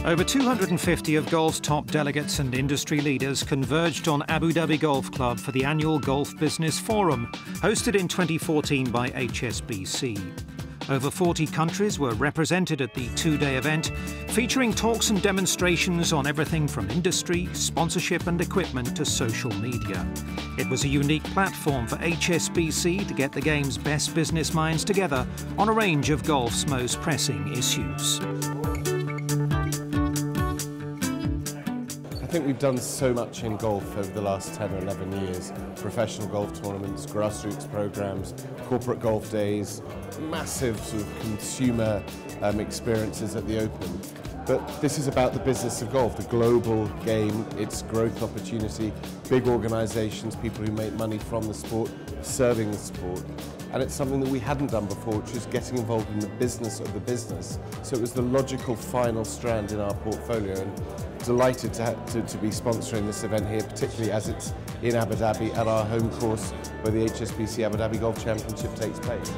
Over 250 of golf's top delegates and industry leaders converged on Abu Dhabi Golf Club for the annual Golf Business Forum, hosted in 2014 by Hsbc. Over 40 countries were represented at the two-day event, featuring talks and demonstrations on everything from industry, sponsorship and equipment to social media. It was a unique platform for Hsbc to get the game's best business minds together on a range of golf's most pressing issues. I think we've done so much in golf over the last 10 or 11 years. Professional golf tournaments, grassroots programs, corporate golf days, massive sort of consumer experiences at the Open. But this is about the business of golf, the global game, its growth opportunity, big organisations, people who make money from the sport, serving the sport. And it's something that we hadn't done before, which was getting involved in the business of the business. So it was the logical final strand in our portfolio, and delighted to be sponsoring this event here, particularly as it's in Abu Dhabi at our home course where the Hsbc Abu Dhabi Golf Championship takes place.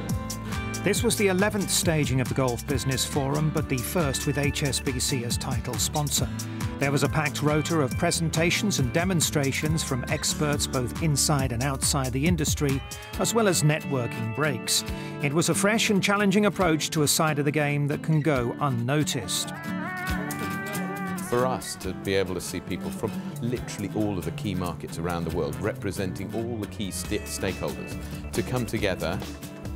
This was the 11th staging of the Golf Business Forum, but the first with Hsbc as title sponsor. There was a packed rota of presentations and demonstrations from experts both inside and outside the industry, as well as networking breaks. It was a fresh and challenging approach to a side of the game that can go unnoticed. For us to be able to see people from literally all of the key markets around the world, representing all the key stakeholders, to come together,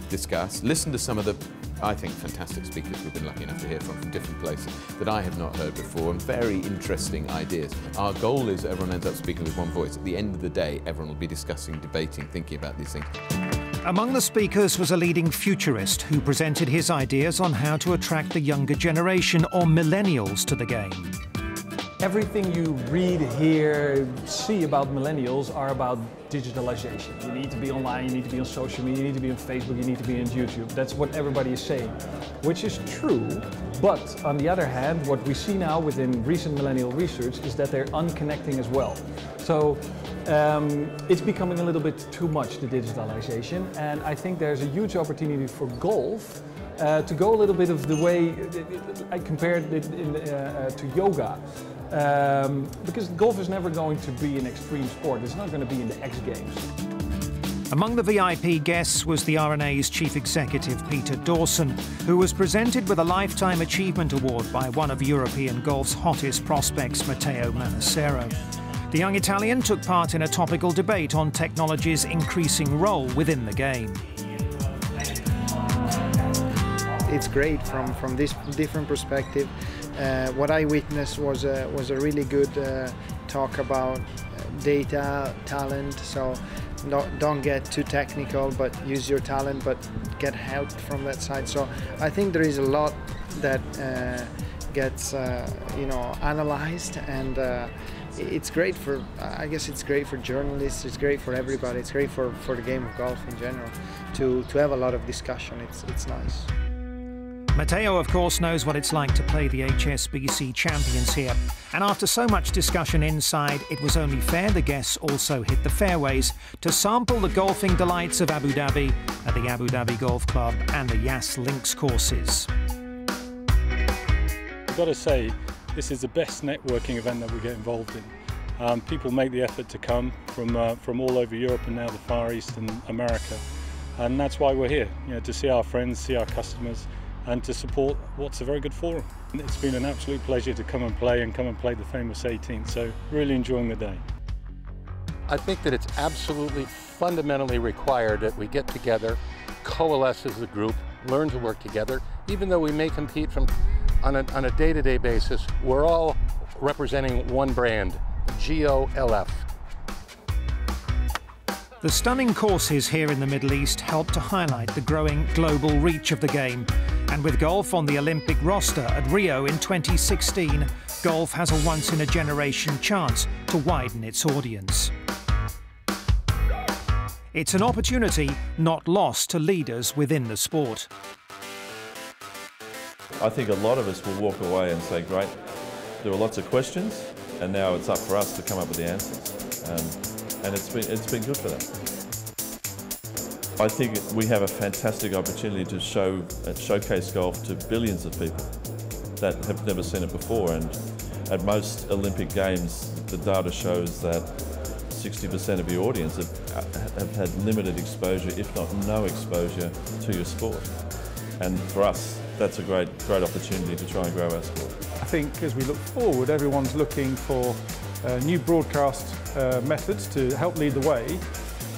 discuss, listen to some of the, I think, fantastic speakers we've been lucky enough to hear from different places that I have not heard before, and very interesting ideas. Our goal is everyone ends up speaking with one voice. At the end of the day, everyone will be discussing, debating, thinking about these things. Among the speakers was a leading futurist who presented his ideas on how to attract the younger generation, or millennials, to the game. Everything you read, hear, see about millennials are about digitalization. You need to be online, you need to be on social media, you need to be on Facebook, you need to be on YouTube. That's what everybody is saying, which is true. But on the other hand, what we see now within recent millennial research is that they're unconnecting as well. So it's becoming a little bit too much, the digitalization, and I think there's a huge opportunity for golf to go a little bit of the way I compared it to yoga. Because golf is never going to be an extreme sport. It's not going to be in the X Games. Among the VIP guests was the R&A's Chief Executive Peter Dawson, who was presented with a Lifetime Achievement Award by one of European golf's hottest prospects, Matteo Manassero. The young Italian took part in a topical debate on technology's increasing role within the game. It's great from this different perspective. What I witnessed was a really good talk about data, talent. So don't get too technical, but use your talent, but get help from that side. So I think there is a lot that gets analyzed, and it's great for, I guess it's great for journalists, it's great for everybody, it's great for the game of golf in general to have a lot of discussion. It's nice. Matteo, of course, knows what it's like to play the Hsbc champions here. And after so much discussion inside, it was only fair the guests also hit the fairways to sample the golfing delights of Abu Dhabi at the Abu Dhabi Golf Club and the Yas Links courses. I've got to say, this is the best networking event that we get involved in. People make the effort to come from all over Europe and now the Far East and America. And that's why we're here, to see our friends, see our customers, and to support what's a very good forum. It's been an absolute pleasure to come and play the famous 18th, so really enjoying the day. I think that it's absolutely fundamentally required that we get together, coalesce as a group, learn to work together. Even though we may compete on a day-to-day basis, we're all representing one brand, GOLF. The stunning courses here in the Middle East help to highlight the growing global reach of the game. And with golf on the Olympic roster at Rio in 2016, golf has a once-in-a-generation chance to widen its audience. It's an opportunity not lost to leaders within the sport. I think a lot of us will walk away and say, great, there were lots of questions, and now it's up for us to come up with the answers. And it's been good for them. I think we have a fantastic opportunity to showcase golf to billions of people. that have never seen it before. And at most Olympic Games, the data shows that 60% of your audience have had limited exposure, if not no exposure, to your sport. And for us, that's a great opportunity to try and grow our sport. I think as we look forward, everyone's looking for new broadcast methods to help lead the way,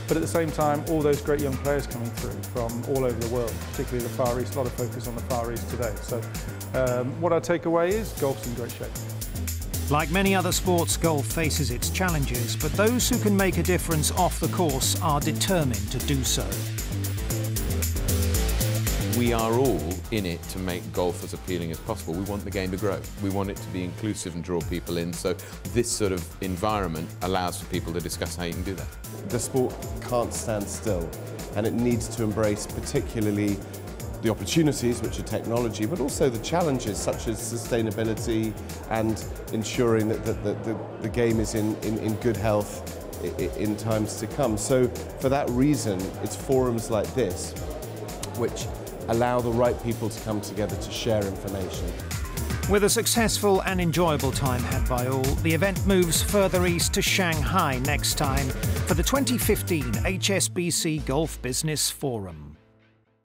but at the same time, all those great young players coming through from all over the world, particularly the Far East. A lot of focus on the Far East today. So what I take away is golf's in great shape. Like many other sports, golf faces its challenges, but those who can make a difference off the course are determined to do so. We are all in it to make golf as appealing as possible. We want the game to grow. We want it to be inclusive and draw people in. So this sort of environment allows for people to discuss how you can do that. The sport can't stand still, and it needs to embrace particularly the opportunities, which are technology, but also the challenges such as sustainability and ensuring that the game is in good health in times to come. So for that reason, it's forums like this which allow the right people to come together to share information. With a successful and enjoyable time had by all, the event moves further east to Shanghai next time for the 2015 HSBC Golf Business Forum.